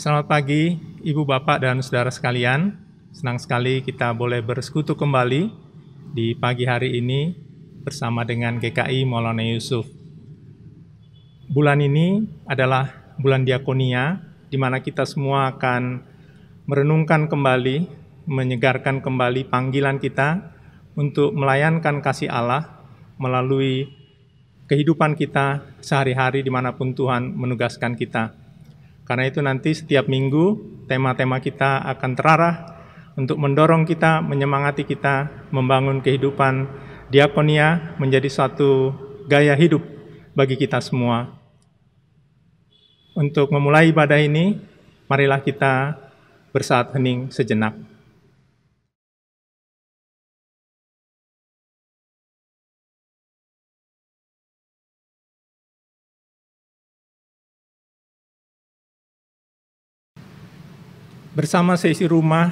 Selamat pagi, Ibu, Bapak, dan Saudara sekalian. Senang sekali kita boleh bersekutu kembali di pagi hari ini bersama dengan GKI Maulana Yusuf. Bulan ini adalah bulan Diakonia, di mana kita semua akan merenungkan kembali, menyegarkan kembali panggilan kita untuk melayankan kasih Allah melalui kehidupan kita sehari-hari dimanapun Tuhan menugaskan kita. Karena itu nanti setiap minggu tema-tema kita akan terarah untuk mendorong kita, menyemangati kita, membangun kehidupan diakonia menjadi suatu gaya hidup bagi kita semua. Untuk memulai ibadah ini, marilah kita bersaat hening sejenak. Bersama seisi rumah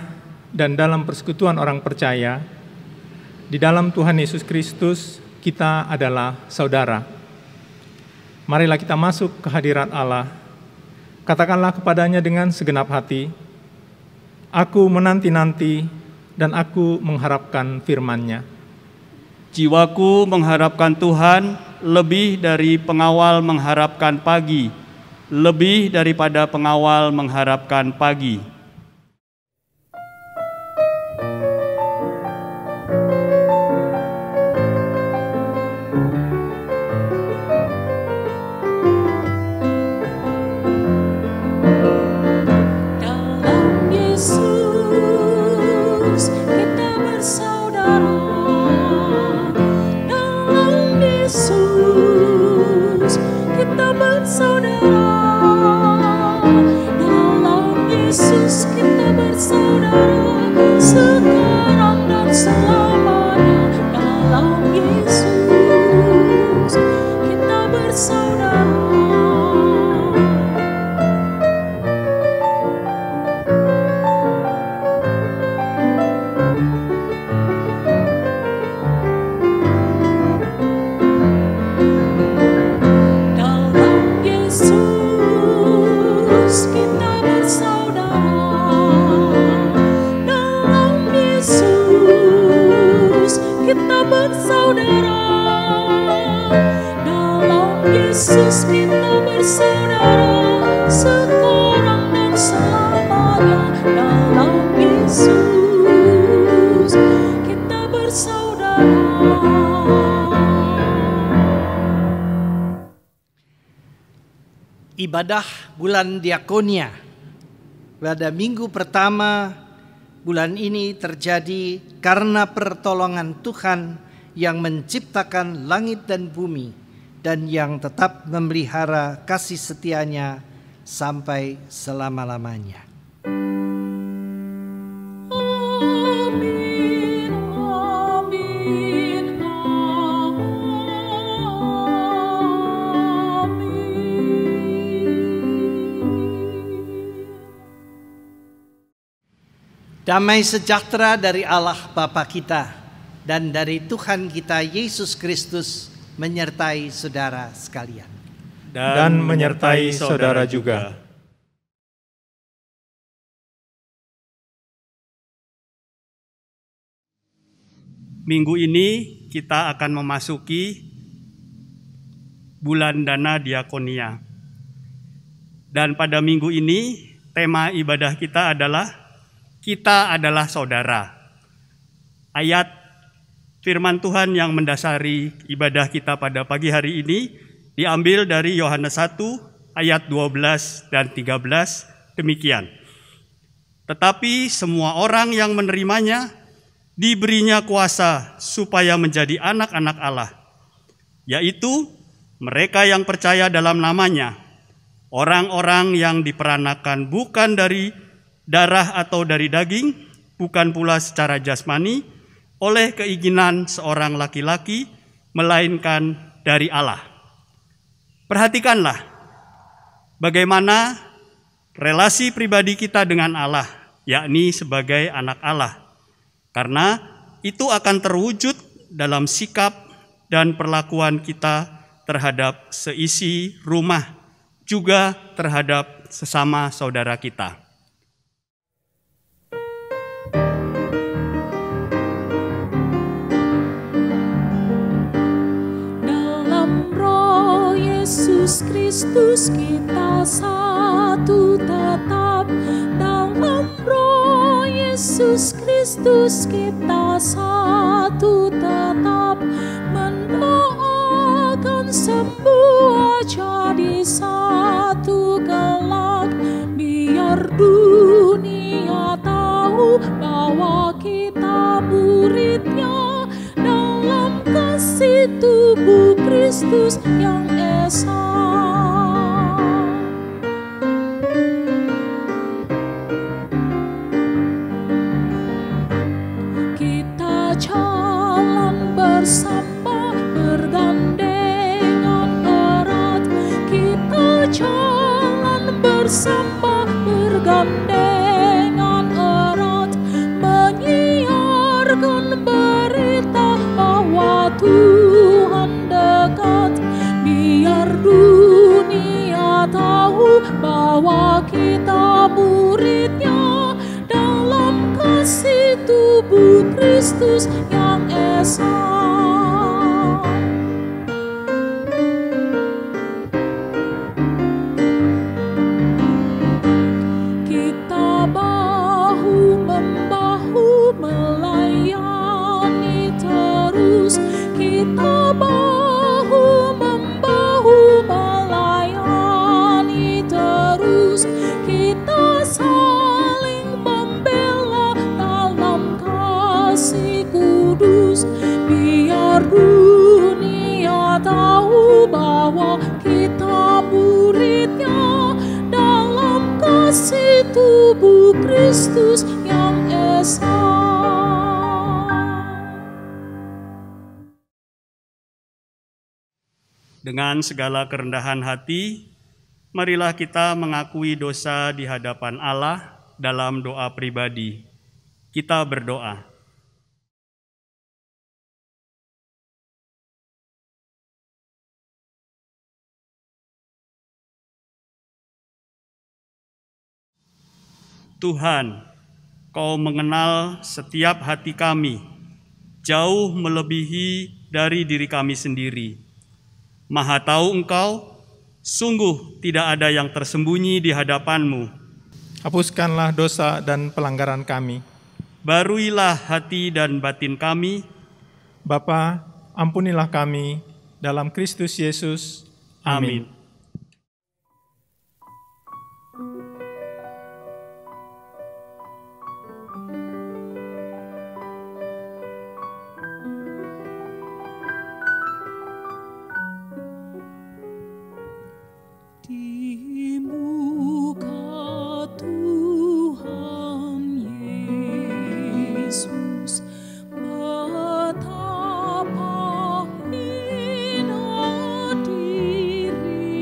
dan dalam persekutuan orang percaya, di dalam Tuhan Yesus Kristus kita adalah saudara. Marilah kita masuk ke hadirat Allah. Katakanlah kepadanya dengan segenap hati, "Aku menanti-nanti dan aku mengharapkan firman-Nya." Jiwaku mengharapkan Tuhan lebih dari pengawal mengharapkan pagi, lebih daripada pengawal mengharapkan pagi. Ibadah bulan Diakonia pada minggu pertama bulan ini terjadi karena pertolongan Tuhan yang menciptakan langit dan bumi dan yang tetap memelihara kasih setianya sampai selama-lamanya. Damai sejahtera dari Allah Bapa kita dan dari Tuhan kita Yesus Kristus menyertai saudara sekalian. Dan menyertai saudara juga. Minggu ini kita akan memasuki bulan Dana Diakonia. Dan pada minggu ini tema ibadah kita adalah kita adalah saudara. Ayat firman Tuhan yang mendasari ibadah kita pada pagi hari ini diambil dari Yohanes 1 ayat 12 dan 13 demikian. Tetapi semua orang yang menerimanya diberinya kuasa supaya menjadi anak-anak Allah, yaitu mereka yang percaya dalam namanya, orang-orang yang diperanakan bukan dari darah atau dari daging, bukan pula secara jasmani, oleh keinginan seorang laki-laki, melainkan dari Allah. Perhatikanlah bagaimana relasi pribadi kita dengan Allah, yakni sebagai anak Allah. Karena itu akan terwujud dalam sikap dan perlakuan kita terhadap seisi rumah, juga terhadap sesama saudara kita. Dalam Roh Yesus Kristus kita satu tetap, dalam Roh Yesus Kristus kita satu tetap, mendoakan semua jadi satu kelak, biar dunia tahu bahwa kita muridnya dalam kasih tubuh Kristus yang esa. Kita jalan bersama bergandengan erat, kita jalan bersama bergandengan erat, menyiarkan berita bahwa Tuhan dekat, biar dunia tahu bahwa kita muridnya dalam kasih tubuh Kristus yang esa. Kita bahu-membahu melayani terus, kita bahu-membahu melayani terus, kita saling membela dalam kasih kudus, biar dunia tahu bahwa kita muridnya dalam kasih tubuh Kristus yang esa. Dengan segala kerendahan hati, marilah kita mengakui dosa di hadapan Allah dalam doa pribadi. Kita berdoa. Tuhan, Kau mengenal setiap hati kami, jauh melebihi dari diri kami sendiri. Maha tahu Engkau, sungguh tidak ada yang tersembunyi di hadapan-Mu. Hapuskanlah dosa dan pelanggaran kami. Baruilah hati dan batin kami. Bapa, ampunilah kami dalam Kristus Yesus. Amin. Di muka Tuhan Yesus, betapa hina diri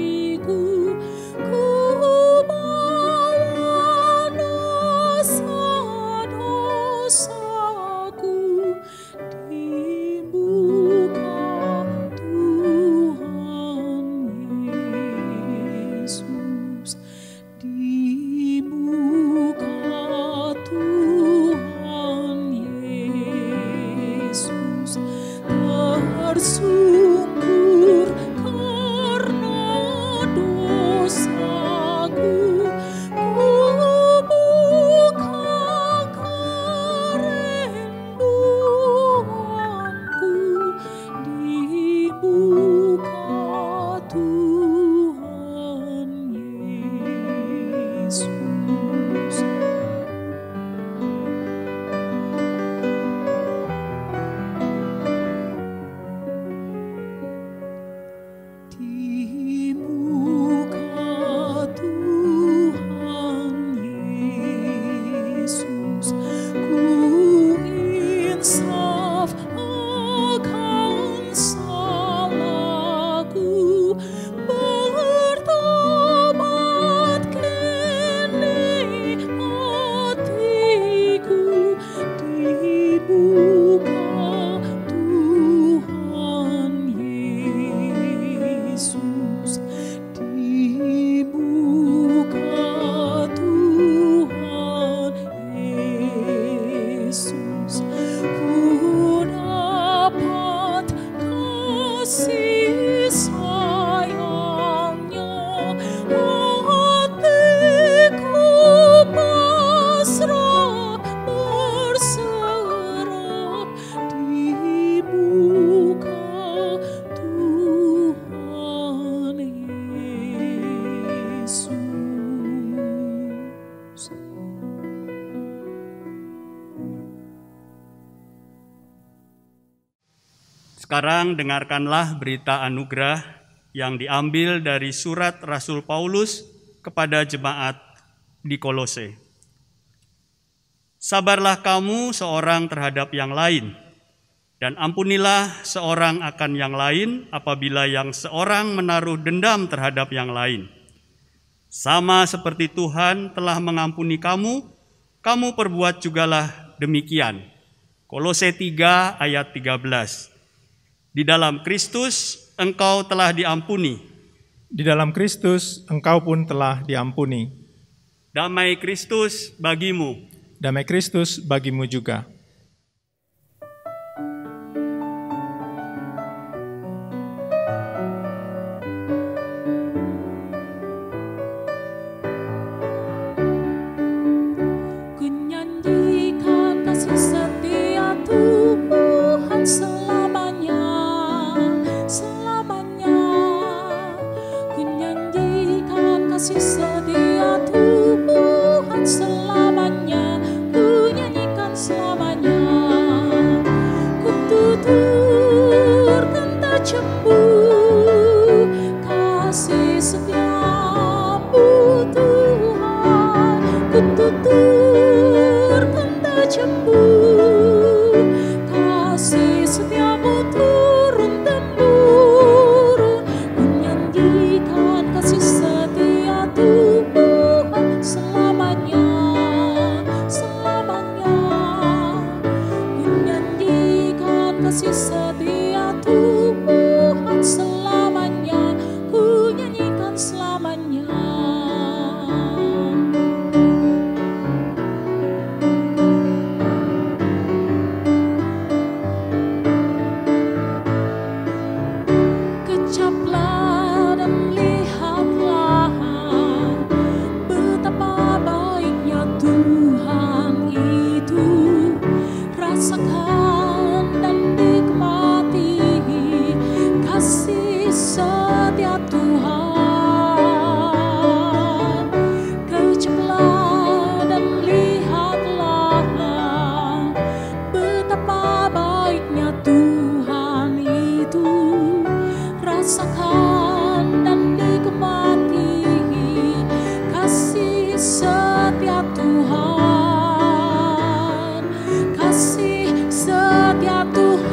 Sekarang dengarkanlah berita anugerah yang diambil dari surat Rasul Paulus kepada jemaat di Kolose. Sabarlah kamu seorang terhadap yang lain, dan ampunilah seorang akan yang lain apabila yang seorang menaruh dendam terhadap yang lain. Sama seperti Tuhan telah mengampuni kamu, kamu perbuat jugalah demikian. Kolose 3 ayat 13. Di dalam Kristus engkau telah diampuni. Di dalam Kristus engkau pun telah diampuni. Damai Kristus bagimu. Damai Kristus bagimu juga. Ku nyanyikan kasih setia Tuhan selamanya, selamanya. Ku nyanyikan kasih setia Tuhan selamanya, ku nyanyikan selamanya. Ku tuturkan tajammu, kasih setiamu Tuhan. Ku tuturkan tajammu, kasih setiamu turun-temurun. Ku nyanyikan kasih setia Tuhan selamanya, selamanya. Ku nyanyikan kasih setia Tuhan selamanya, ku nyanyikan selamanya. Kecaplah dan lihatlah betapa baiknya Tuhan itu. Rasakan dan nikmati kasih setia Tuhan. Kecaplah dan lihatlah betapa baiknya Tuhan itu. Rasakan dan nikmati kasih setia Tuhan, kasih setia Tuhan.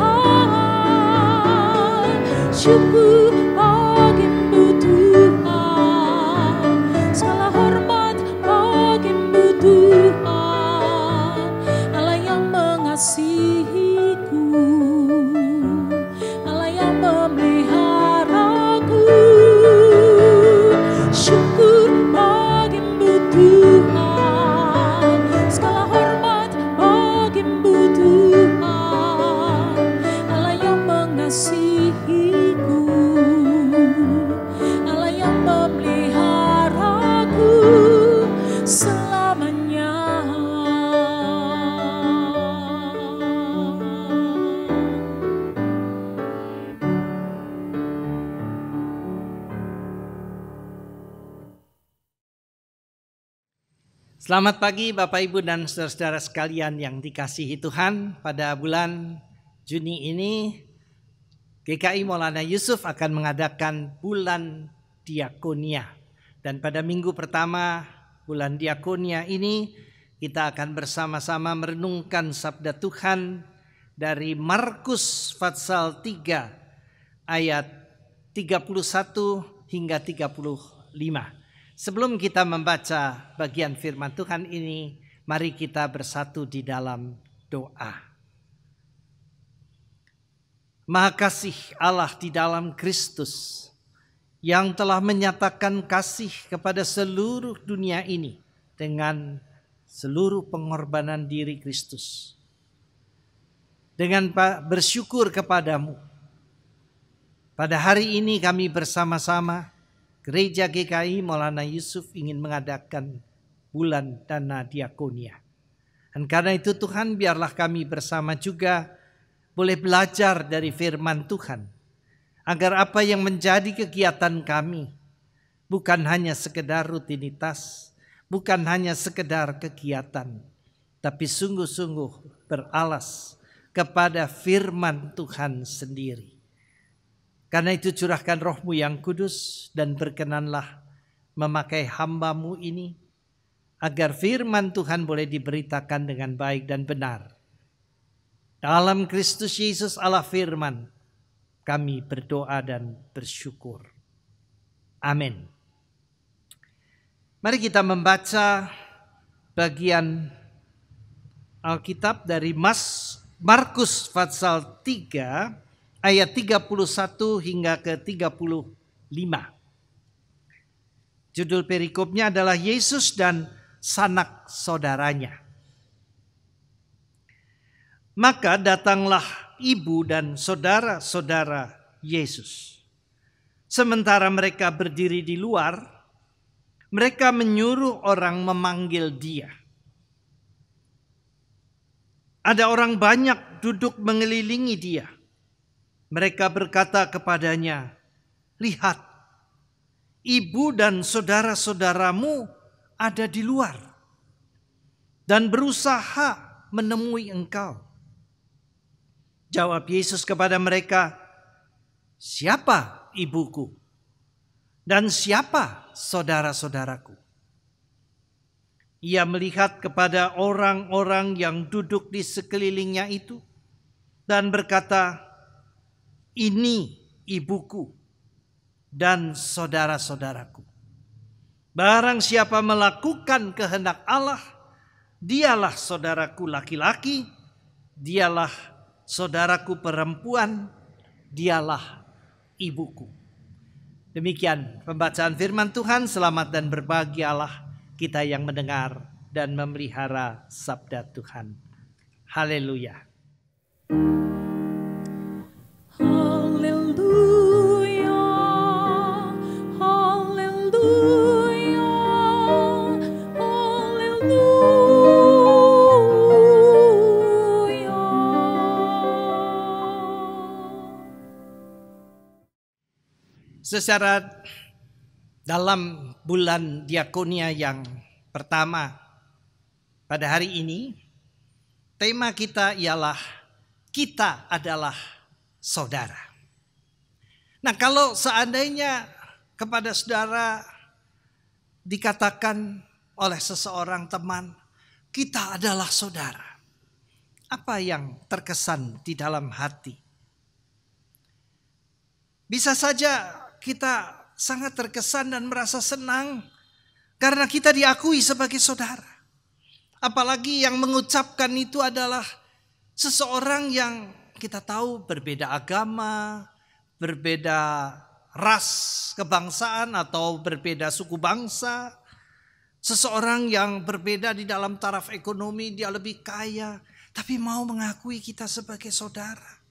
Syukur bagimu Tuhan, segala hormat bagimu Tuhan, Allah yang mengasihiku, Allah yang memeliharaku. Syukur bagimu Tuhan, segala hormat bagimu Tuhan, Allah yang mengasihiku, Allah yang memeliharaku selamanya. Selamat pagi Bapak Ibu dan saudara-saudara sekalian yang dikasihi Tuhan. Pada bulan Juni ini GKI Maulana Yusuf akan mengadakan bulan Diakonia. Dan pada minggu pertama bulan Diakonia ini kita akan bersama-sama merenungkan sabda Tuhan dari Markus pasal 3 ayat 31 hingga 35. Sebelum kita membaca bagian firman Tuhan ini, mari kita bersatu di dalam doa. Maha kasih Allah di dalam Kristus yang telah menyatakan kasih kepada seluruh dunia ini dengan seluruh pengorbanan diri Kristus. Dengan bersyukur kepadamu, pada hari ini kami bersama-sama Gereja GKI Maulana Yusuf ingin mengadakan bulan dana diakonia. Dan karena itu Tuhan, biarlah kami bersama juga boleh belajar dari firman Tuhan. Agar apa yang menjadi kegiatan kami bukan hanya sekedar rutinitas, bukan hanya sekedar kegiatan, tapi sungguh-sungguh beralas kepada firman Tuhan sendiri. Karena itu curahkan Roh-Mu yang kudus dan berkenanlah memakai hamba-Mu ini agar firman Tuhan boleh diberitakan dengan baik dan benar. Dalam Kristus Yesus Allah firman, kami berdoa dan bersyukur. Amin. Mari kita membaca bagian Alkitab dari Markus pasal 3 ayat 31 hingga ke 35. Judul perikopnya adalah Yesus dan sanak saudaranya. Maka datanglah ibu dan saudara-saudara Yesus. Sementara mereka berdiri di luar, mereka menyuruh orang memanggil dia. Ada orang banyak duduk mengelilingi dia. Mereka berkata kepadanya, "Lihat, ibu dan saudara-saudaramu ada di luar dan berusaha menemui engkau." Jawab Yesus kepada mereka, "Siapa ibuku dan siapa saudara-saudaraku?" Ia melihat kepada orang-orang yang duduk di sekelilingnya itu dan berkata, "Ini ibuku dan saudara-saudaraku. Barang siapa melakukan kehendak Allah, dialah saudaraku laki-laki, dialah saudaraku perempuan, dialah ibuku." Demikian pembacaan firman Tuhan. Selamat dan berbahagialah kita yang mendengar dan memelihara sabda Tuhan. Haleluya. Haleluya, haleluya, haleluya. Secara dalam bulan diakonia yang pertama pada hari ini, tema kita ialah kita adalah saudara. Nah, kalau seandainya kepada saudara dikatakan oleh seseorang teman, kita adalah saudara, apa yang terkesan di dalam hati? Bisa saja kita sangat terkesan dan merasa senang karena kita diakui sebagai saudara. Apalagi yang mengucapkan itu adalah seseorang yang kita tahu berbeda agama, berbeda ras kebangsaan atau berbeda suku bangsa. Seseorang yang berbeda di dalam taraf ekonomi, dia lebih kaya, tapi mau mengakui kita sebagai saudara.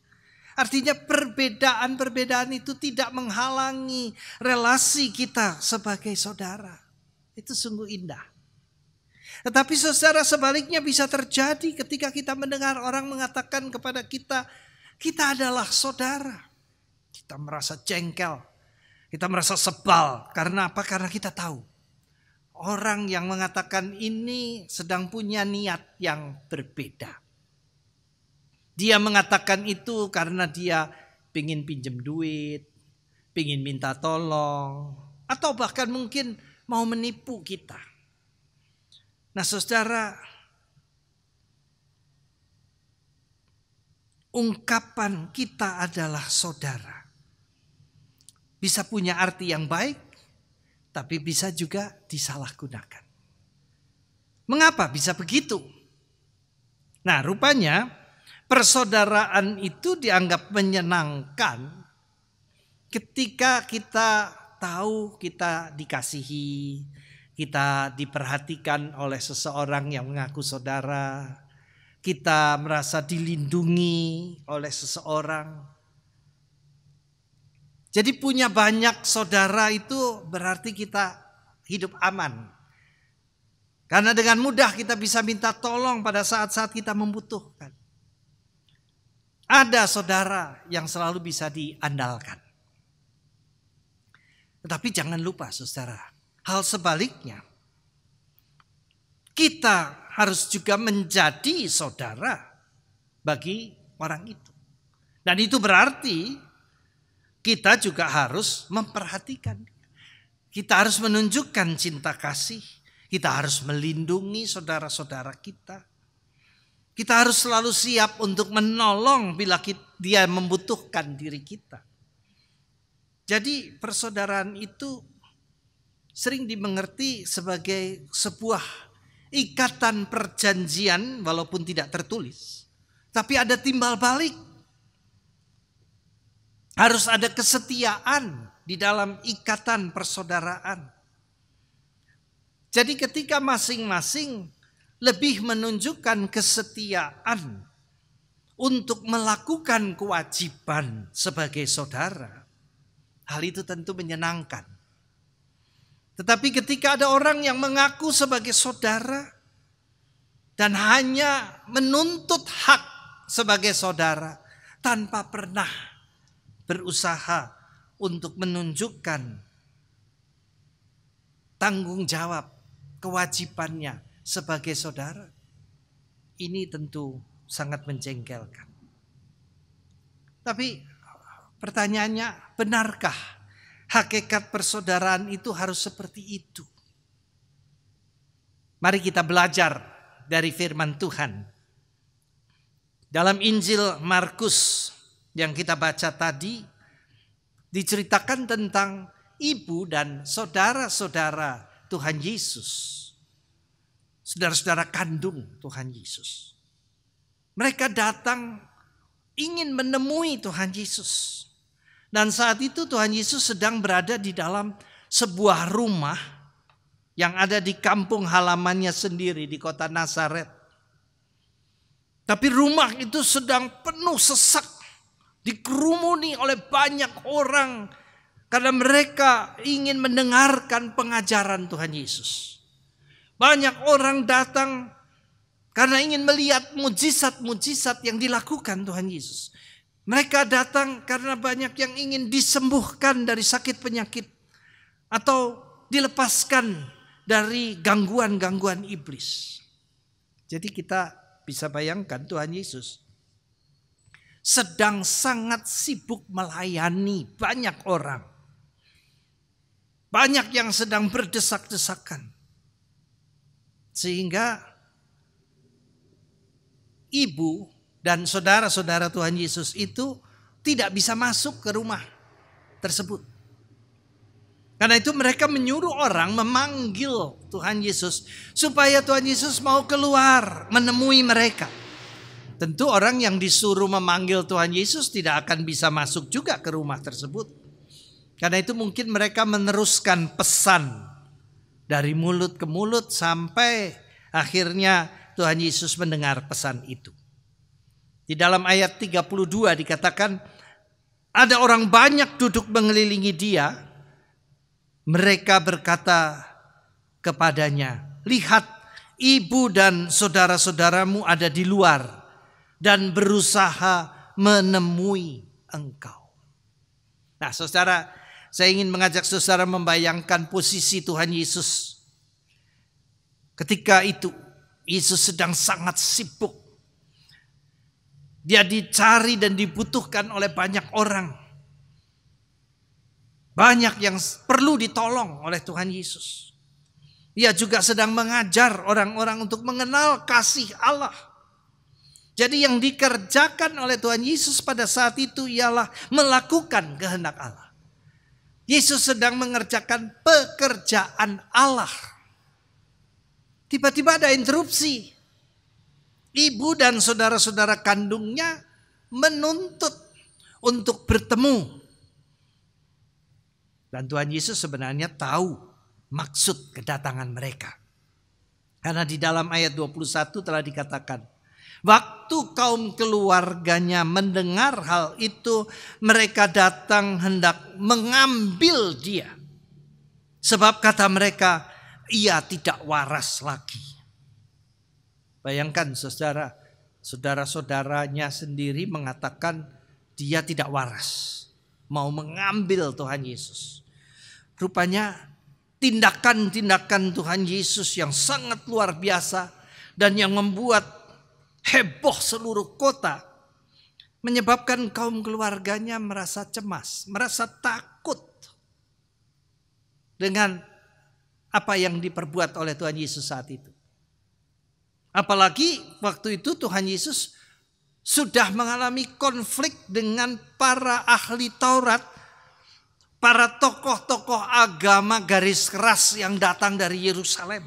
Artinya perbedaan-perbedaan itu tidak menghalangi relasi kita sebagai saudara. Itu sungguh indah. Tetapi secara sebaliknya bisa terjadi ketika kita mendengar orang mengatakan kepada kita, kita adalah saudara. Kita merasa jengkel, kita merasa sebal. Karena apa? Karena kita tahu orang yang mengatakan ini sedang punya niat yang berbeda. Dia mengatakan itu karena dia ingin pinjam duit, ingin minta tolong, atau bahkan mungkin mau menipu kita. Nah, saudara, ungkapan kita adalah saudara bisa punya arti yang baik, tapi bisa juga disalahgunakan. Mengapa bisa begitu? Nah, rupanya persaudaraan itu dianggap menyenangkan ketika kita tahu kita dikasihi, kita diperhatikan oleh seseorang yang mengaku saudara, kita merasa dilindungi oleh seseorang. Jadi punya banyak saudara itu berarti kita hidup aman. Karena dengan mudah kita bisa minta tolong pada saat-saat kita membutuhkan. Ada saudara yang selalu bisa diandalkan. Tetapi jangan lupa saudara, hal sebaliknya. Kita harus juga menjadi saudara bagi orang itu. Dan itu berarti kita juga harus memperhatikan. Kita harus menunjukkan cinta kasih. Kita harus melindungi saudara-saudara kita. Kita harus selalu siap untuk menolong bila dia membutuhkan diri kita. Jadi persaudaraan itu sering dimengerti sebagai sebuah ikatan perjanjian walaupun tidak tertulis. Tapi ada timbal balik. Harus ada kesetiaan di dalam ikatan persaudaraan. Jadi ketika masing-masing lebih menunjukkan kesetiaan untuk melakukan kewajiban sebagai saudara, hal itu tentu menyenangkan. Tetapi ketika ada orang yang mengaku sebagai saudara dan hanya menuntut hak sebagai saudara tanpa pernah berusaha untuk menunjukkan tanggung jawab kewajibannya sebagai saudara, ini tentu sangat menjengkelkan. Tapi pertanyaannya, benarkah hakikat persaudaraan itu harus seperti itu? Mari kita belajar dari firman Tuhan. Dalam Injil Markus yang kita baca tadi, diceritakan tentang ibu dan saudara-saudara Tuhan Yesus. Saudara-saudara kandung Tuhan Yesus. Mereka datang ingin menemui Tuhan Yesus. Dan saat itu Tuhan Yesus sedang berada di dalam sebuah rumah yang ada di kampung halamannya sendiri di kota Nazaret. Tapi rumah itu sedang penuh sesak, dikerumuni oleh banyak orang karena mereka ingin mendengarkan pengajaran Tuhan Yesus. Banyak orang datang karena ingin melihat mujizat-mujizat yang dilakukan Tuhan Yesus. Mereka datang karena banyak yang ingin disembuhkan dari sakit penyakit atau dilepaskan dari gangguan-gangguan iblis. Jadi kita bisa bayangkan Tuhan Yesus sedang sangat sibuk melayani banyak orang. Banyak yang sedang berdesak-desakan. Sehingga ibu dan saudara-saudara Tuhan Yesus itu tidak bisa masuk ke rumah tersebut. Karena itu mereka menyuruh orang memanggil Tuhan Yesus supaya Tuhan Yesus mau keluar menemui mereka. Tentu orang yang disuruh memanggil Tuhan Yesus tidak akan bisa masuk juga ke rumah tersebut. Karena itu mungkin mereka meneruskan pesan dari mulut ke mulut sampai akhirnya Tuhan Yesus mendengar pesan itu. Di dalam ayat 32 dikatakan ada orang banyak duduk mengelilingi dia. Mereka berkata kepadanya, lihat ibu dan saudara-saudaramu ada di luar dan berusaha menemui engkau. Nah saudara, saya ingin mengajak saudara membayangkan posisi Tuhan Yesus. Ketika itu Yesus sedang sangat sibuk. Dia dicari dan dibutuhkan oleh banyak orang. Banyak yang perlu ditolong oleh Tuhan Yesus. Dia juga sedang mengajar orang-orang untuk mengenal kasih Allah. Jadi yang dikerjakan oleh Tuhan Yesus pada saat itu ialah melakukan kehendak Allah. Yesus sedang mengerjakan pekerjaan Allah. Tiba-tiba ada interupsi. Ibu dan saudara-saudara kandungnya menuntut untuk bertemu. Dan Tuhan Yesus sebenarnya tahu maksud kedatangan mereka. Karena di dalam ayat 21 telah dikatakan, waktu kaum keluarganya mendengar hal itu, mereka datang hendak mengambil dia. Sebab kata mereka, ia tidak waras lagi. Bayangkan saudara, saudara-saudaranya sendiri mengatakan dia tidak waras. Mau mengambil Tuhan Yesus. Rupanya tindakan-tindakan Tuhan Yesus yang sangat luar biasa dan yang membuat heboh seluruh kota menyebabkan kaum keluarganya merasa cemas, merasa takut dengan apa yang diperbuat oleh Tuhan Yesus saat itu. Apalagi waktu itu Tuhan Yesus sudah mengalami konflik dengan para ahli Taurat, para tokoh-tokoh agama garis keras yang datang dari Yerusalem.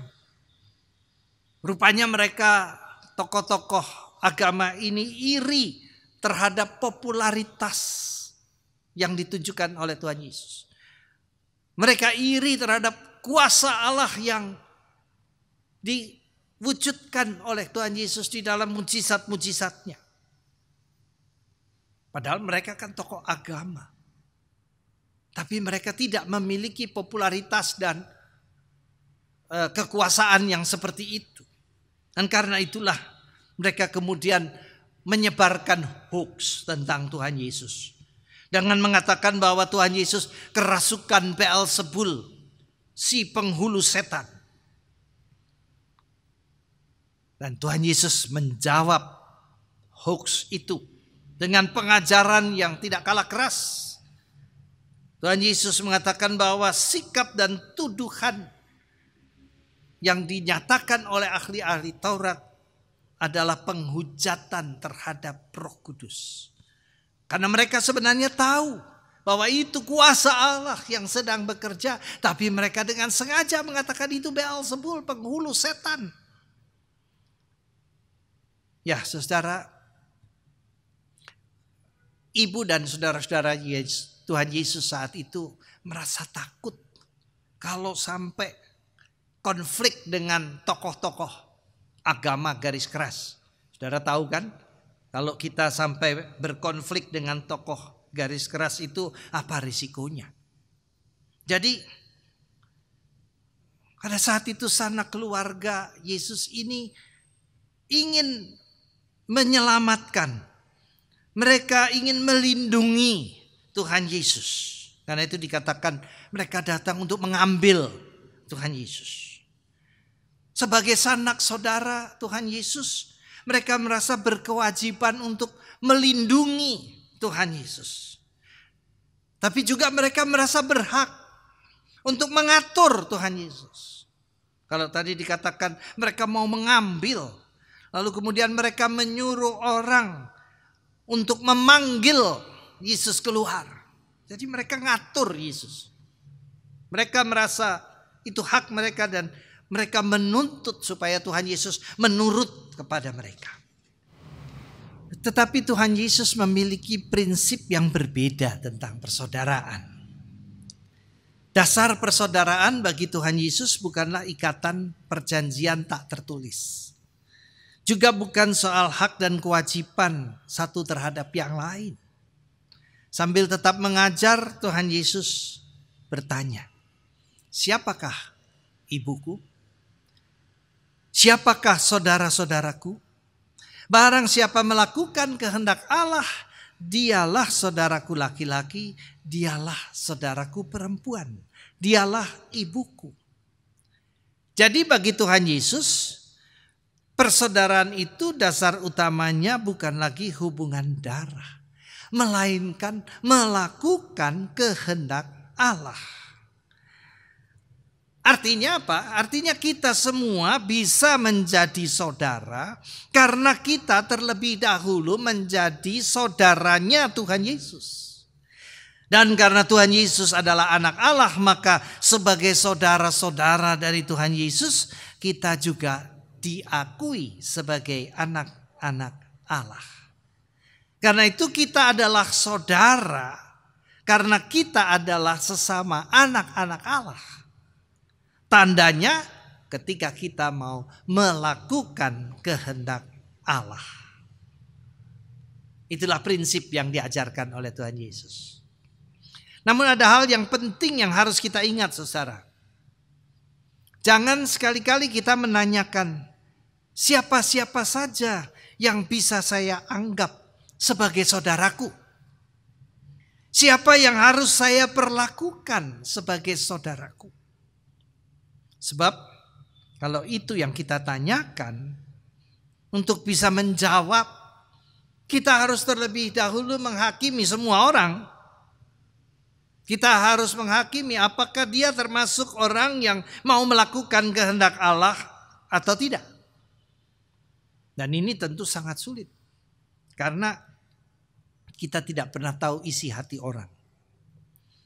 Rupanya mereka tokoh-tokoh agama ini iri terhadap popularitas yang ditujukan oleh Tuhan Yesus. Mereka iri terhadap kuasa Allah yang diwujudkan oleh Tuhan Yesus di dalam mujizat-mujizatnya. Padahal mereka kan tokoh agama. Tapi mereka tidak memiliki popularitas dan kekuasaan yang seperti itu. Dan karena itulah mereka kemudian menyebarkan hoax tentang Tuhan Yesus. Dengan mengatakan bahwa Tuhan Yesus kerasukan Beelzebul, si penghulu setan. Dan Tuhan Yesus menjawab hoax itu dengan pengajaran yang tidak kalah keras. Tuhan Yesus mengatakan bahwa sikap dan tuduhan yang dinyatakan oleh ahli-ahli Taurat adalah penghujatan terhadap Roh Kudus. Karena mereka sebenarnya tahu bahwa itu kuasa Allah yang sedang bekerja, tapi mereka dengan sengaja mengatakan itu Beelzebul, penghulu setan. Ya, saudara, ibu dan saudara-saudara Tuhan Yesus saat itu merasa takut kalau sampai konflik dengan tokoh-tokoh agama garis keras. Saudara tahu kan, kalau kita sampai berkonflik dengan tokoh garis keras itu apa risikonya? Jadi pada saat itu sanak keluarga Yesus ini ingin menyelamatkan. Mereka ingin melindungi Tuhan Yesus. Karena itu dikatakan mereka datang untuk mengambil Tuhan Yesus. Sebagai sanak saudara Tuhan Yesus, mereka merasa berkewajiban untuk melindungi Tuhan Yesus. Tapi juga mereka merasa berhak untuk mengatur Tuhan Yesus. Kalau tadi dikatakan mereka mau mengambil, lalu kemudian mereka menyuruh orang untuk memanggil Yesus keluar. Jadi mereka ngatur Yesus. Mereka merasa itu hak mereka dan mereka menuntut supaya Tuhan Yesus menurut kepada mereka. Tetapi Tuhan Yesus memiliki prinsip yang berbeda tentang persaudaraan. Dasar persaudaraan bagi Tuhan Yesus bukanlah ikatan perjanjian tak tertulis. Juga bukan soal hak dan kewajiban satu terhadap yang lain. Sambil tetap mengajar, Tuhan Yesus bertanya, siapakah ibuku? Siapakah saudara-saudaraku? Barang siapa melakukan kehendak Allah, dialah saudaraku laki-laki, dialah saudaraku perempuan, dialah ibuku. Jadi bagi Tuhan Yesus, persaudaraan itu dasar utamanya bukan lagi hubungan darah, melainkan melakukan kehendak Allah. Artinya apa? Artinya kita semua bisa menjadi saudara karena kita terlebih dahulu menjadi saudaranya Tuhan Yesus. Dan karena Tuhan Yesus adalah anak Allah, maka sebagai saudara-saudara dari Tuhan Yesus, kita juga diakui sebagai anak-anak Allah. Karena itu kita adalah saudara, karena kita adalah sesama anak-anak Allah. Tandanya ketika kita mau melakukan kehendak Allah. Itulah prinsip yang diajarkan oleh Tuhan Yesus. Namun ada hal yang penting yang harus kita ingat, saudara. Jangan sekali-kali kita menanyakan siapa-siapa saja yang bisa saya anggap sebagai saudaraku. Siapa yang harus saya perlakukan sebagai saudaraku. Sebab kalau itu yang kita tanyakan, untuk bisa menjawab Kita harus terlebih dahulu menghakimi semua orang. Kita harus menghakimi apakah dia termasuk orang yang mau melakukan kehendak Allah atau tidak. Dan ini tentu sangat sulit. Karena kita tidak pernah tahu isi hati orang.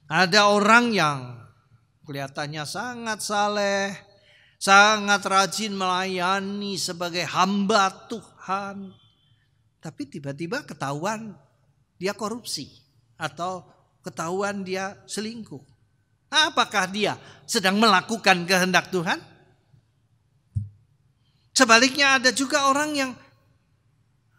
Ada orang yang kelihatannya sangat saleh, sangat rajin melayani sebagai hamba Tuhan. Tapi tiba-tiba ketahuan dia korupsi atau ketahuan dia selingkuh. Apakah dia sedang melakukan kehendak Tuhan? Sebaliknya ada juga orang yang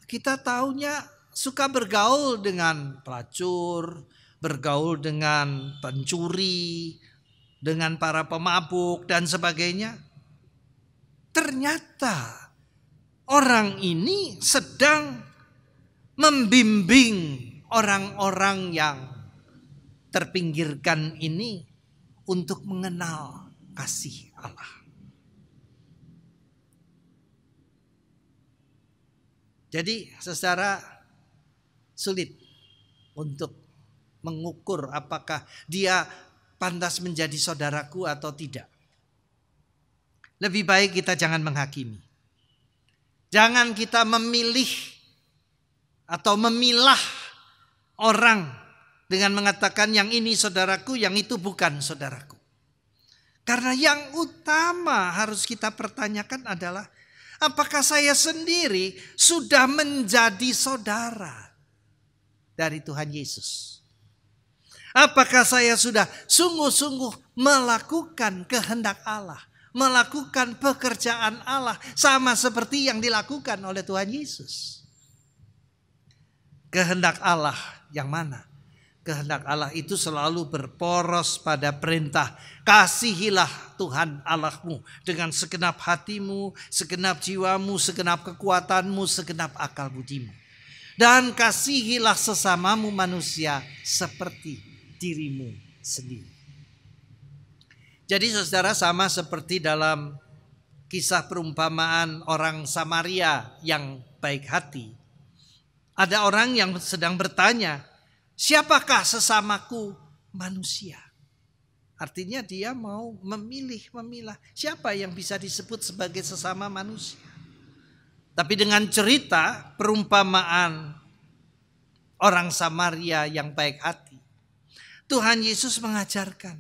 kita tahunya suka bergaul dengan pelacur, bergaul dengan pencuri, dengan para pemabuk dan sebagainya. Ternyata orang ini sedang membimbing orang-orang yang terpinggirkan ini untuk mengenal kasih Allah. Jadi saudara, sulit untuk mengukur apakah dia pantas menjadi saudaraku atau tidak. Lebih baik kita jangan menghakimi. Jangan kita memilih atau memilah orang dengan mengatakan yang ini saudaraku, yang itu bukan saudaraku. Karena yang utama harus kita pertanyakan adalah apakah saya sendiri sudah menjadi saudara dari Tuhan Yesus? Apakah saya sudah sungguh-sungguh melakukan kehendak Allah, melakukan pekerjaan Allah sama seperti yang dilakukan oleh Tuhan Yesus? Kehendak Allah yang mana? Kehendak Allah itu selalu berporos pada perintah, kasihilah Tuhan Allahmu dengan segenap hatimu, segenap jiwamu, segenap kekuatanmu, segenap akal budimu. Dan kasihilah sesamamu manusia seperti dirimu sendiri. Jadi saudara, sama seperti dalam kisah perumpamaan orang Samaria yang baik hati. Ada orang yang sedang bertanya, siapakah sesamaku manusia? Artinya dia mau memilah siapa yang bisa disebut sebagai sesama manusia. Tapi dengan cerita perumpamaan orang Samaria yang baik hati, Tuhan Yesus mengajarkan,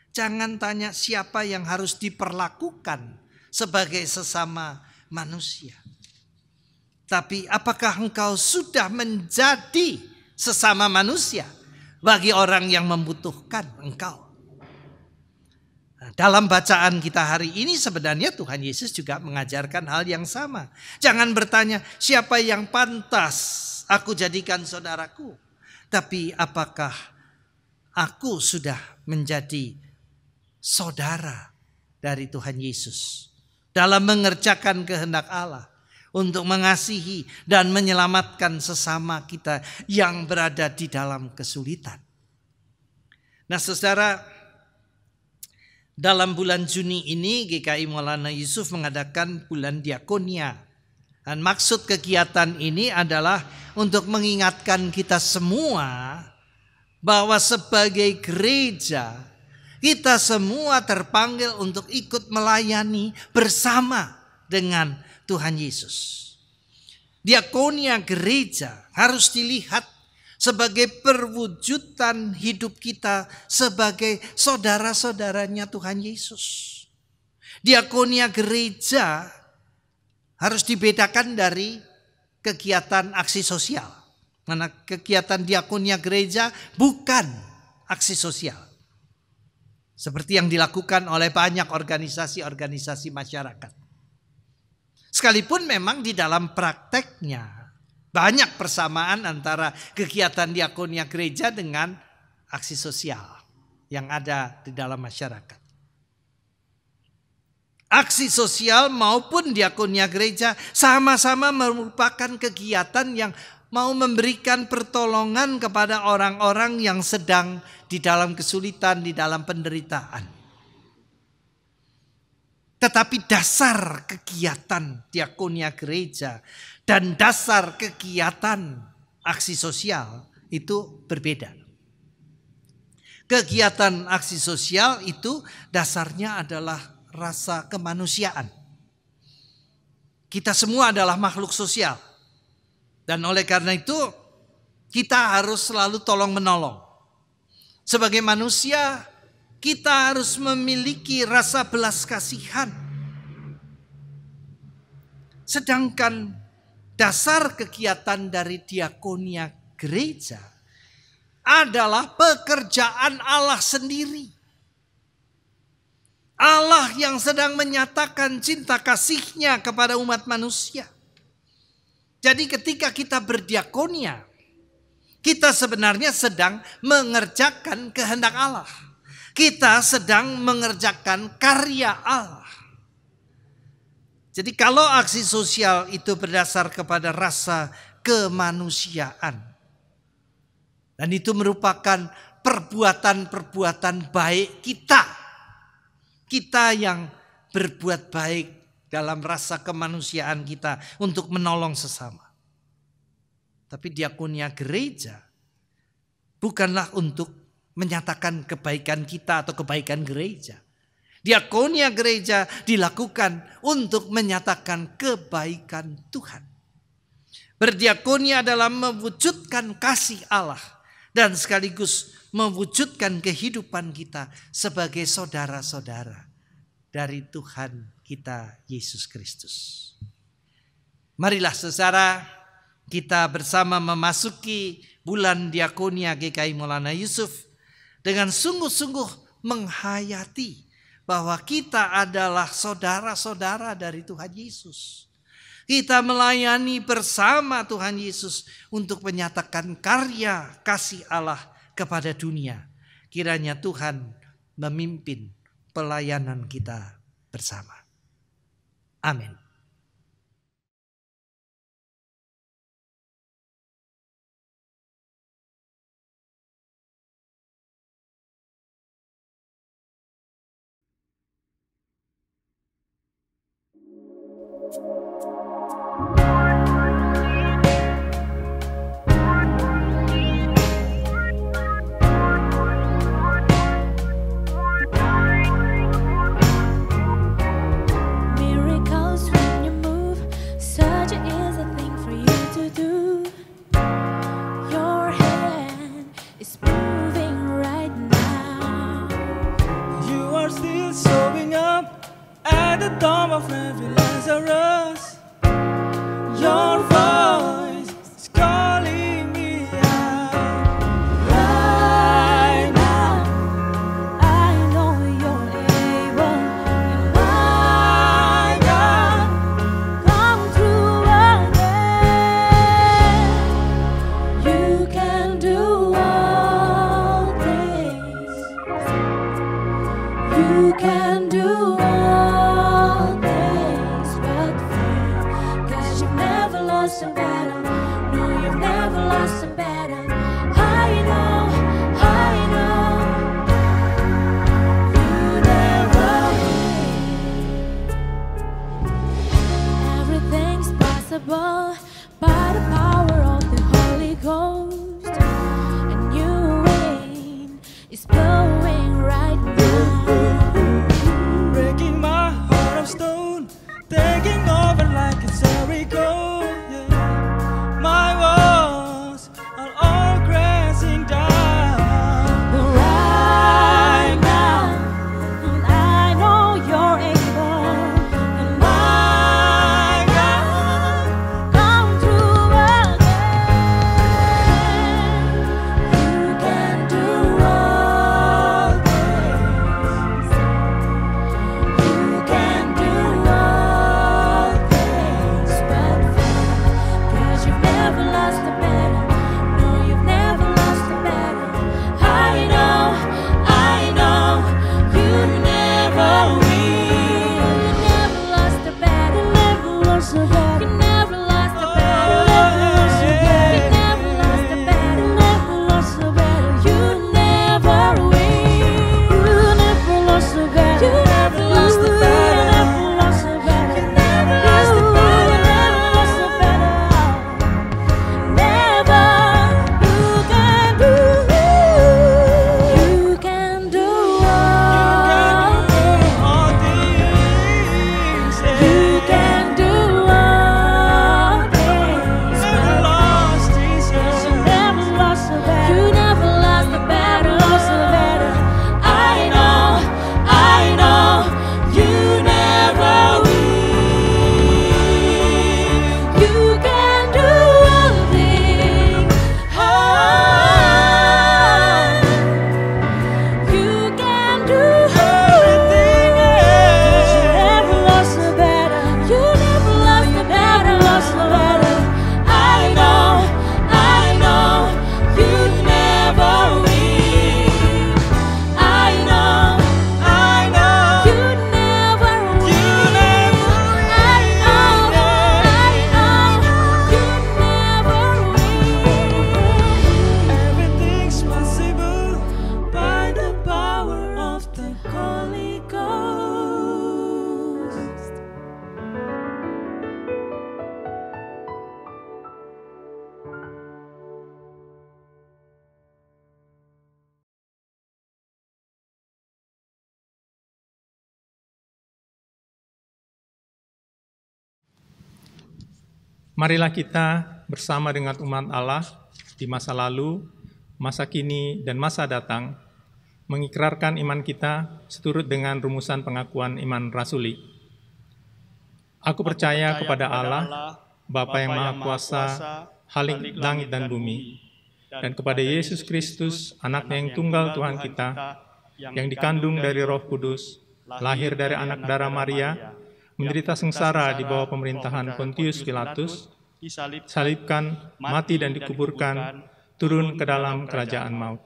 jangan tanya siapa yang harus diperlakukan sebagai sesama manusia. Tapi apakah engkau sudah menjadi sesama manusia bagi orang yang membutuhkan engkau? Nah, dalam bacaan kita hari ini sebenarnya Tuhan Yesus juga mengajarkan hal yang sama. Jangan bertanya siapa yang pantas aku jadikan saudaraku. Tapi apakah aku sudah menjadi saudara dari Tuhan Yesus dalam mengerjakan kehendak Allah untuk mengasihi dan menyelamatkan sesama kita yang berada di dalam kesulitan. Nah saudara, dalam bulan Juni ini GKI Maulana Yusuf mengadakan bulan diakonia. Dan maksud kegiatan ini adalah untuk mengingatkan kita semua bahwa sebagai gereja kita semua terpanggil untuk ikut melayani bersama dengan Tuhan Yesus. Diakonia gereja harus dilihat sebagai perwujudan hidup kita sebagai saudara-saudaranya Tuhan Yesus. Diakonia gereja harus dibedakan dari kegiatan aksi sosial. Karena kegiatan diakonia gereja bukan aksi sosial. Seperti yang dilakukan oleh banyak organisasi-organisasi masyarakat. Sekalipun memang di dalam prakteknya banyak persamaan antara kegiatan diakonia gereja dengan aksi sosial yang ada di dalam masyarakat. Aksi sosial maupun diakonia gereja sama-sama merupakan kegiatan yang mau memberikan pertolongan kepada orang-orang yang sedang di dalam kesulitan, di dalam penderitaan. Tetapi dasar kegiatan diakonia gereja dan dasar kegiatan aksi sosial itu berbeda. Kegiatan aksi sosial itu dasarnya adalah rasa kemanusiaan. Kita semua adalah makhluk sosial. Dan oleh karena itu kita harus selalu tolong menolong. Sebagai manusia kita harus memiliki rasa belas kasihan. Sedangkan dasar kegiatan dari diakonia gereja adalah pekerjaan Allah sendiri. Allah yang sedang menyatakan cinta kasih-Nya kepada umat manusia. Jadi ketika kita berdiakonia, kita sebenarnya sedang mengerjakan kehendak Allah. Kita sedang mengerjakan karya Allah. Jadi kalau aksi sosial itu berdasar kepada rasa kemanusiaan, dan itu merupakan perbuatan-perbuatan baik kita. Kita yang berbuat baik dalam rasa kemanusiaan kita untuk menolong sesama. Tapi diakonia gereja bukanlah untuk menyatakan kebaikan kita atau kebaikan gereja. Diakonia gereja dilakukan untuk menyatakan kebaikan Tuhan. Berdiakonia adalah mewujudkan kasih Allah dan sekaligus mewujudkan kehidupan kita sebagai saudara-saudara dari Tuhan kita Yesus Kristus. Marilah saudara, kita bersama memasuki bulan diakonia GKI Maulana Yusuf dengan sungguh-sungguh menghayati bahwa kita adalah saudara-saudara dari Tuhan Yesus. Kita melayani bersama Tuhan Yesus untuk menyatakan karya kasih Allah kepada dunia. Kiranya Tuhan memimpin pelayanan kita bersama. Amin. Miracles when you move, such is a thing for you to do. Your hand is moving right now. You are still showing up at the tomb of every Lazarus. Your voice is calling me out. Right now, I know you're able. And my God, come through again. You can do all things. You can do all things but fail. 'Cause you've never lost a battle. No, you've never lost a battle. I know. You never will. Everything's possible by the power of the Holy Ghost. A new wind is blowing right now. Breaking my heart of stone, taking over like it's Jericho. Yeah. My walls are all crashing down. Right now, and I know you're able. And my God, come through again. You can do all things. You can do all things but fail. 'Cause you've never lost a battle. No, you've never lost a battle. I know, you never will. You never lost a battle. Never lost a battle. You never lost a battle. Never lost a battle. You never lost a battle. Never lost a battle. You never will. You never lost a battle. You never lost a battle. Marilah kita bersama dengan umat Allah di masa lalu, masa kini, dan masa datang, mengikrarkan iman kita seturut dengan rumusan pengakuan iman rasuli. Aku percaya kepada Allah, Bapa yang Maha Kuasa, Khalik langit dan bumi, dan kepada Yesus Kristus, Anaknya yang tunggal Tuhan kita, yang dikandung dari Roh Kudus, lahir dari anak darah Maria, menderita sengsara di bawah pemerintahan Pontius Pilatus, disalibkan, mati dan dikuburkan, turun ke dalam kerajaan maut.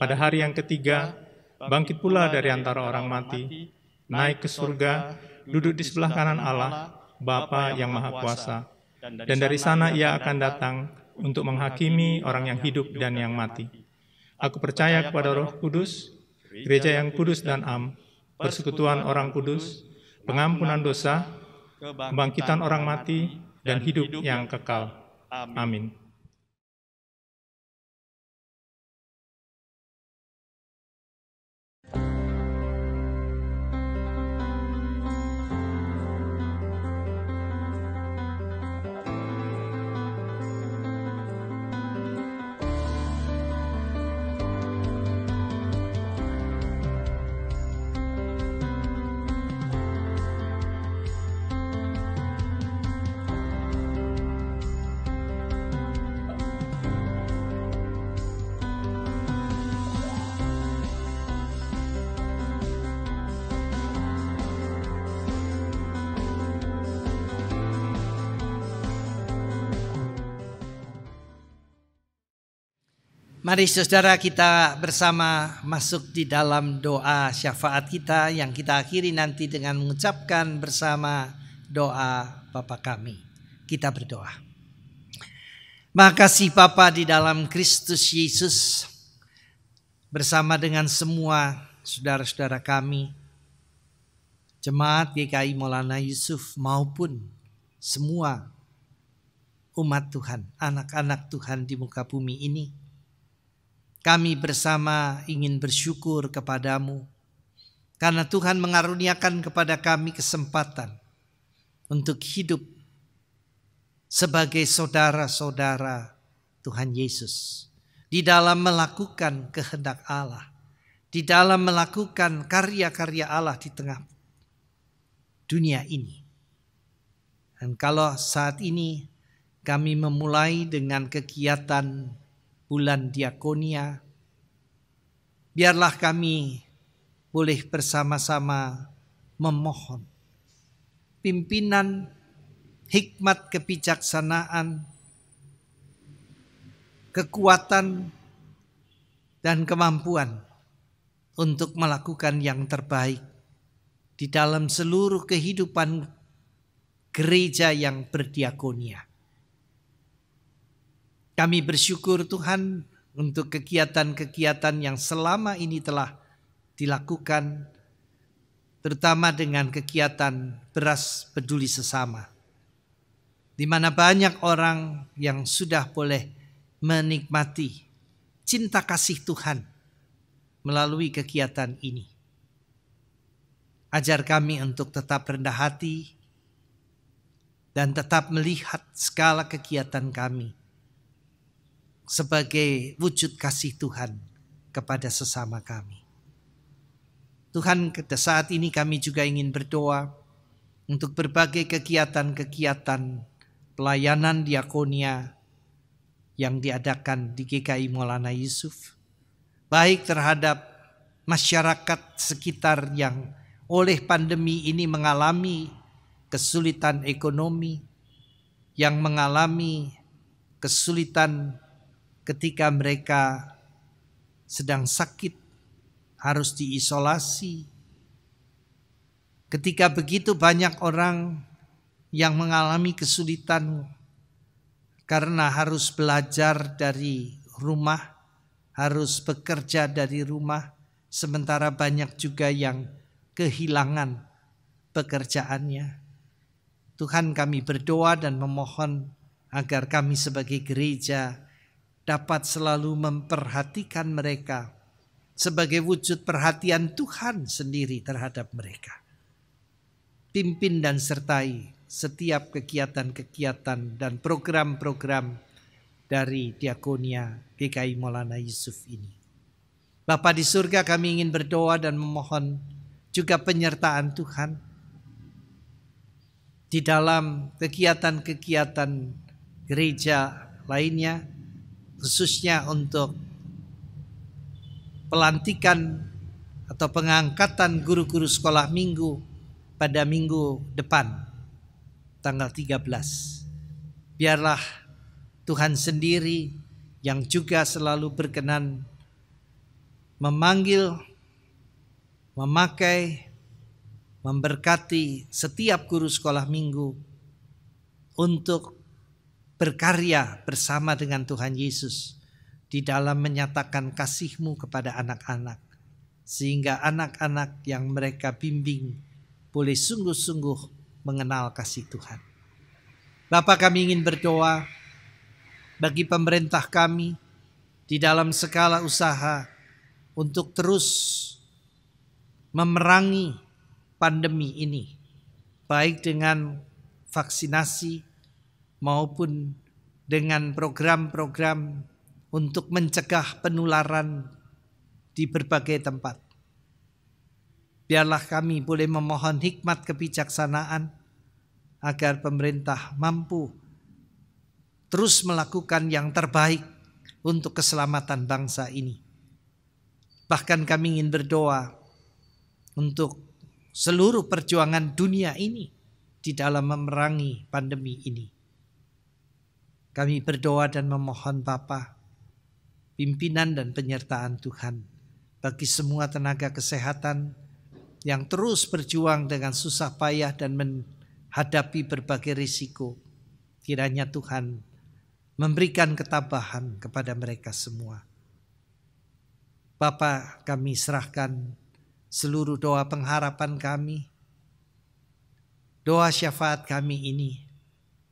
Pada hari yang ketiga, bangkit pula dari antara orang mati, naik ke surga, duduk di sebelah kanan Allah, Bapa yang Maha Kuasa, dan dari sana Ia akan datang untuk menghakimi orang yang hidup dan yang mati. Aku percaya kepada Roh Kudus, gereja yang kudus dan am, persekutuan orang kudus, pengampunan dosa, kebangkitan orang mati, dan hidup yang kekal. Amin. Mari saudara kita bersama masuk di dalam doa syafaat kita yang kita akhiri nanti dengan mengucapkan bersama doa Bapa kami. Kita berdoa. Makasih Bapa di dalam Kristus Yesus, bersama dengan semua saudara-saudara kami, Jemaat GKI Maulana Yusuf maupun semua umat Tuhan, anak-anak Tuhan di muka bumi ini. Kami bersama ingin bersyukur kepadamu karena Tuhan mengaruniakan kepada kami kesempatan untuk hidup sebagai saudara-saudara Tuhan Yesus di dalam melakukan kehendak Allah, di dalam melakukan karya-karya Allah di tengah dunia ini. Dan kalau saat ini kami memulai dengan kegiatan bulan diakonia, biarlah kami boleh bersama-sama memohon pimpinan, hikmat, kebijaksanaan, kekuatan, dan kemampuan untuk melakukan yang terbaik di dalam seluruh kehidupan gereja yang berdiakonia. Kami bersyukur Tuhan untuk kegiatan-kegiatan yang selama ini telah dilakukan, terutama dengan kegiatan beras peduli sesama, di mana banyak orang yang sudah boleh menikmati cinta kasih Tuhan melalui kegiatan ini. Ajar kami untuk tetap rendah hati dan tetap melihat segala kegiatan kami sebagai wujud kasih Tuhan kepada sesama kami. Tuhan, saat ini kami juga ingin berdoa untuk berbagai kegiatan-kegiatan pelayanan diakonia yang diadakan di GKI Maulana Yusuf, baik terhadap masyarakat sekitar yang oleh pandemi ini mengalami kesulitan ekonomi, yang mengalami kesulitan ketika mereka sedang sakit, harus diisolasi. Ketika begitu banyak orang yang mengalami kesulitan karena harus belajar dari rumah, harus bekerja dari rumah, sementara banyak juga yang kehilangan pekerjaannya. Tuhan, kami berdoa dan memohon agar kami sebagai gereja dapat selalu memperhatikan mereka sebagai wujud perhatian Tuhan sendiri terhadap mereka. Pimpin dan sertai setiap kegiatan-kegiatan dan program-program dari Diakonia GKI Maulana Yusuf ini. Bapa di surga, kami ingin berdoa dan memohon juga penyertaan Tuhan di dalam kegiatan-kegiatan gereja lainnya, khususnya untuk pelantikan atau pengangkatan guru-guru sekolah minggu pada minggu depan, tanggal 13. Biarlah Tuhan sendiri yang juga selalu berkenan memanggil, memakai, memberkati setiap guru sekolah minggu untuk berkarya bersama dengan Tuhan Yesus di dalam menyatakan kasih-Mu kepada anak-anak, sehingga anak-anak yang mereka bimbing boleh sungguh-sungguh mengenal kasih Tuhan. Bapa, kami ingin berdoa bagi pemerintah kami di dalam segala usaha untuk terus memerangi pandemi ini, baik dengan vaksinasi maupun dengan program-program untuk mencegah penularan di berbagai tempat. Biarlah kami boleh memohon hikmat kebijaksanaan agar pemerintah mampu terus melakukan yang terbaik untuk keselamatan bangsa ini. Bahkan kami ingin berdoa untuk seluruh perjuangan dunia ini di dalam memerangi pandemi ini. Kami berdoa dan memohon Bapa pimpinan dan penyertaan Tuhan bagi semua tenaga kesehatan yang terus berjuang dengan susah payah dan menghadapi berbagai risiko. Kiranya Tuhan memberikan ketabahan kepada mereka semua. Bapa, kami serahkan seluruh doa pengharapan kami, doa syafaat kami ini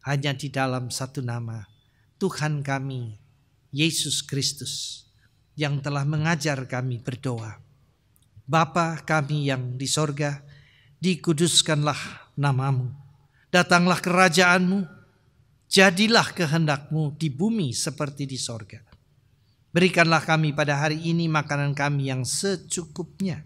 hanya di dalam satu nama, Tuhan kami, Yesus Kristus, yang telah mengajar kami berdoa. Bapa kami yang di sorga, dikuduskanlah namamu, datanglah kerajaan-Mu, jadilah kehendak-Mu di bumi seperti di sorga. Berikanlah kami pada hari ini makanan kami yang secukupnya,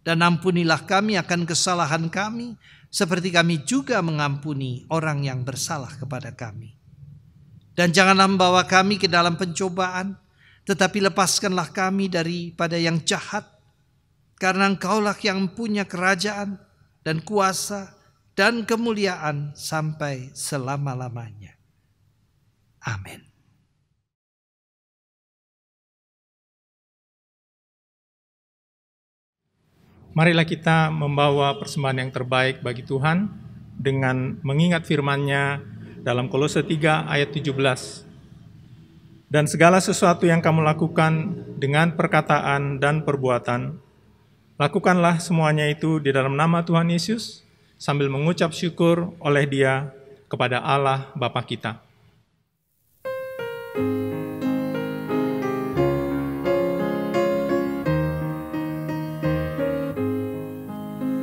dan ampunilah kami akan kesalahan kami, seperti kami juga mengampuni orang yang bersalah kepada kami. Dan janganlah membawa kami ke dalam pencobaan, tetapi lepaskanlah kami daripada yang jahat, karena Engkaulah yang punya kerajaan dan kuasa dan kemuliaan sampai selama-lamanya. Amin. Marilah kita membawa persembahan yang terbaik bagi Tuhan dengan mengingat firman-Nya dalam Kolose 3 ayat 17. Dan segala sesuatu yang kamu lakukan dengan perkataan dan perbuatan, lakukanlah semuanya itu di dalam nama Tuhan Yesus, sambil mengucap syukur oleh Dia kepada Allah Bapa kita.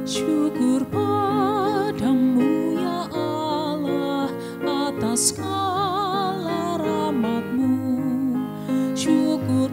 Syukur padamu ya Allah atas segala rahmat-Mu. Syukur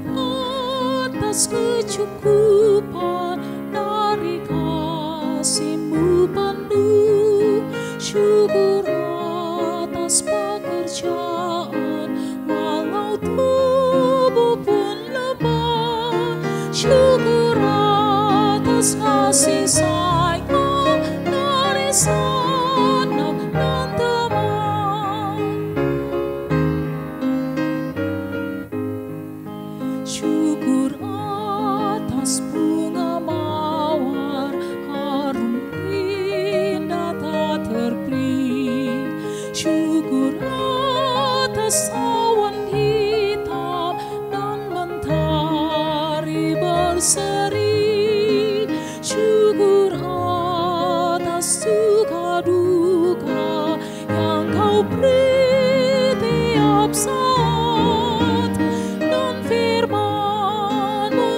atas kecukupan dari kasih-Mu penuh. Syukur atas pekerjaan walau tubuh pun lemah. Syukur atas kasih sayang dari sanak dan teman. Syukur atas bunga mawar harum indah tak terbeli. Syukur atas awan hitam dan mentari berseri. Syukur atas suka duka yang Kau beri tiap saat, dan firman-Mu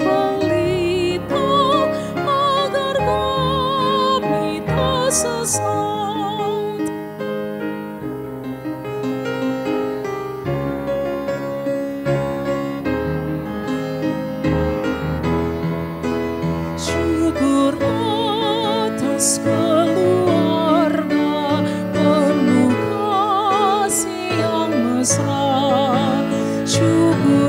pelita agar kami tak sesat. kasih yang mesra, syukur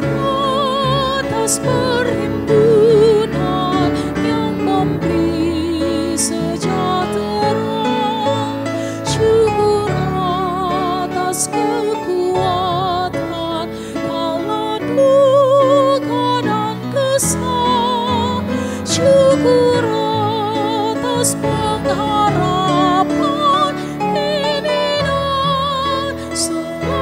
atas perhimpunan yang memberi sejahtera, syukur atas kekuatan kala duka dan kesal, syukur atas pengharapan kini dan selamanya.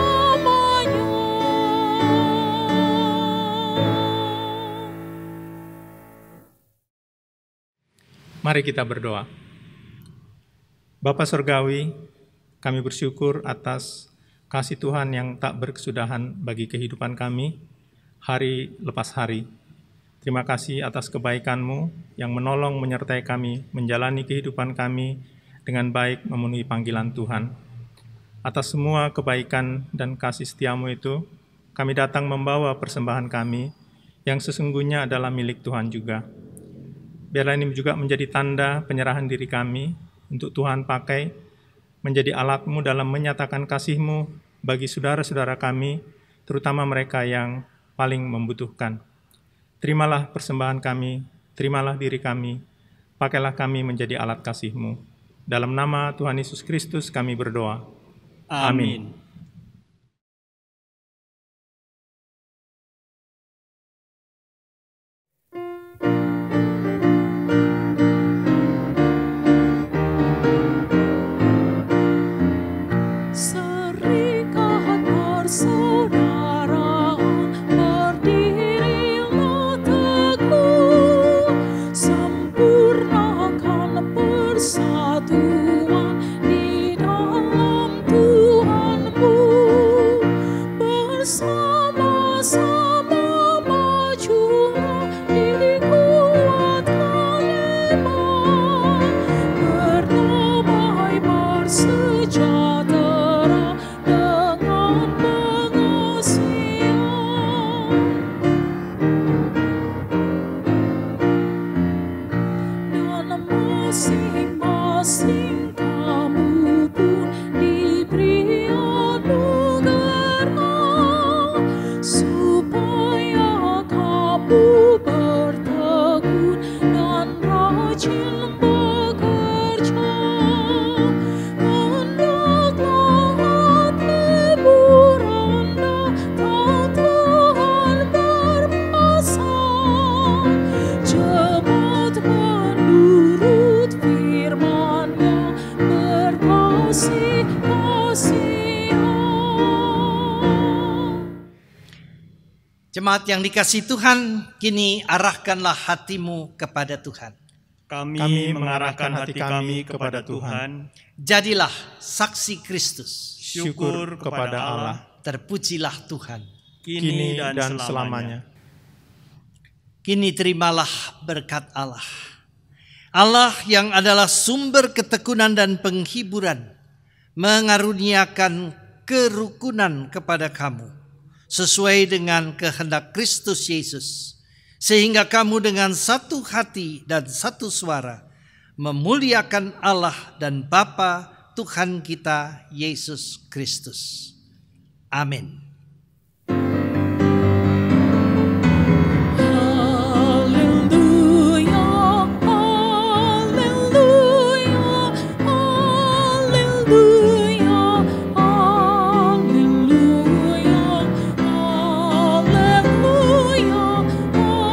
Mari kita berdoa. Bapa Surgawi, kami bersyukur atas kasih Tuhan yang tak berkesudahan bagi kehidupan kami, hari lepas hari. Terima kasih atas kebaikan-Mu yang menolong menyertai kami menjalani kehidupan kami dengan baik memenuhi panggilan Tuhan. Atas semua kebaikan dan kasih setia-Mu itu, kami datang membawa persembahan kami yang sesungguhnya adalah milik Tuhan juga. Biarlah ini juga menjadi tanda penyerahan diri kami untuk Tuhan pakai menjadi alat-Mu dalam menyatakan kasih-Mu bagi saudara-saudara kami, terutama mereka yang paling membutuhkan. Terimalah persembahan kami, terimalah diri kami, pakailah kami menjadi alat kasih-Mu. Dalam nama Tuhan Yesus Kristus kami berdoa. Amin. Serikat persaudaraan, berdirilah teguh, sempurnakan persatuan di dalam Tuhan-Mu, bersama-sama majulah dikuatkan iman, berdamai bersejahtera dengan pengasihan, dan masing-masing kamu pun diberi anugerah, supaya kamu bertekun dan rajin bekerja. Hendaklah hatimu rendah dan Tuhan berpesan, cepat menurut firman-Nya, berkasih-kasihan. Jemaat yang dikasihi Tuhan, kini arahkanlah hatimu kepada Tuhan. Kami mengarahkan hati kami kepada Tuhan. Jadilah saksi Kristus. Syukur kepada Allah, Terpujilah Tuhan. kini dan selamanya. Kini terimalah berkat Allah. Allah yang adalah sumber ketekunan dan penghiburan, mengaruniakan kerukunan kepada kamu, sesuai dengan kehendak Kristus Yesus, sehingga kamu dengan satu hati dan satu suara memuliakan Allah dan Bapa Tuhan kita Yesus Kristus. Amin. Haleluya, haleluya, haleluya, haleluya, haleluya, amin, amin,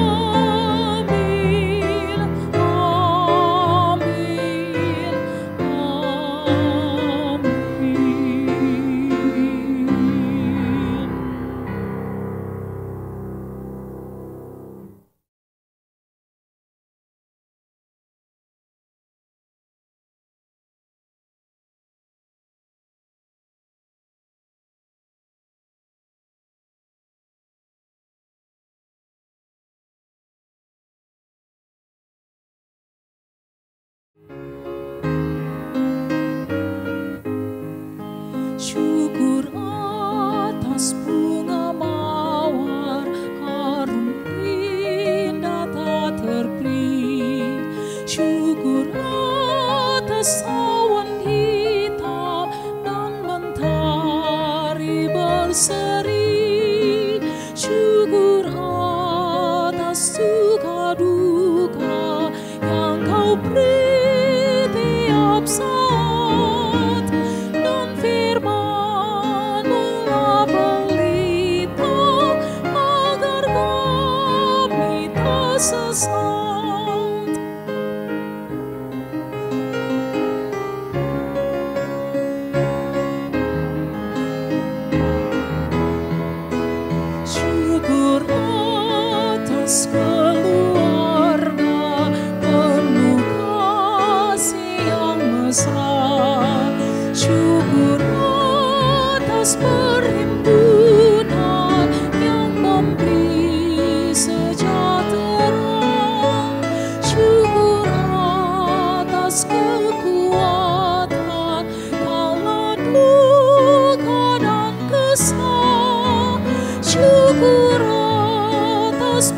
amin. berseri, syukur atas suka duka yang kau beri tiap saat, dan firman-Mu pelita agar kami tak sesat. Syukur atas keluarga penuh kasih yang mesra, syukur atas perhimpunan yang memberi sejahtera, syukur atas kekuatan kala duka dan kesal, syukur atas